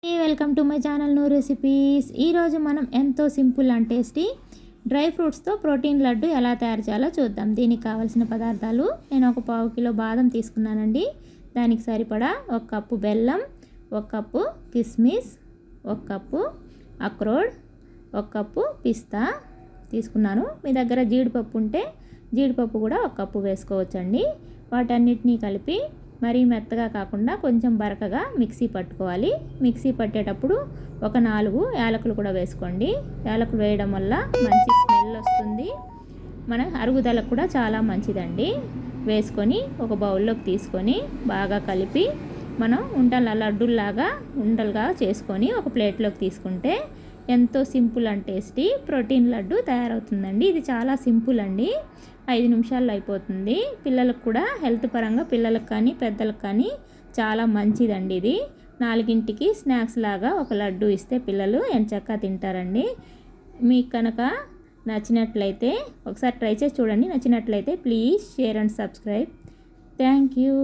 Welcome to my channel నూ recipes. ఈరోజు మనం ఎంతో సింపుల్ అండ్ టేస్టీ డ్రై ఫ్రూట్స్తో ప్రోటీన్ లడ్డు ఎలా తయారు చేయాలో చూద్దాం. దీనికి కావాల్సిన పదార్థాలు, నేను ఒక 1/2 కిలో బాదం తీసుకున్నానండి. దానికి సరిపడా 1 కప్పు బెల్లం, 1 కప్పు కిస్మిస్, 1 కప్పు అక్రోడ్, 1 కప్పు పిస్తా తీసుకున్నాను. మీ దగ్గర జీడిపప్పు ఉంటే జీడిపప్పు కూడా 1 కప్పు వేసుకోవచ్చండి. వాటన్నిటినీ కలిపి మరీ మెత్తగా కాకుండా కొంచెం బరకగా మిక్సీ పట్టుకోవాలి. మిక్సీ పట్టేటప్పుడు ఒక 4 యాలకులు కూడా వేసుకోండి. యాలకులు వేయడం వల్ల మంచి స్మెల్ వస్తుంది, మన అరుగుదలకు కూడా చాలా మంచిదండి. వేసుకొని ఒక బౌల్లోకి తీసుకొని బాగా కలిపి మనం లడ్డూల్లాగా ఉండలుగా చేసుకొని ఒక ప్లేట్లోకి తీసుకుంటే ఎంతో simple and tasty protein laddu తయారవుతుందండి. ఇది చాలా సింపుల్ అండి, 5 నిమిషాల్లో అయిపోతుంది. పిల్లలకు కూడా హెల్త్ పరంగా పిల్లలకు కానీ పెద్దలకు కానీ చాలా మంచిదండి. ఇది 4కి స్నాక్స్ లాగా ఒక లడ్డు ఇస్తే పిల్లలు ఎంచక్కా తింటారండి. మీకు కనుక నచ్చినట్లయితే ఒకసారి ట్రై చేసి చూడండి. నచ్చినట్లయితే please share and subscribe. Thank you.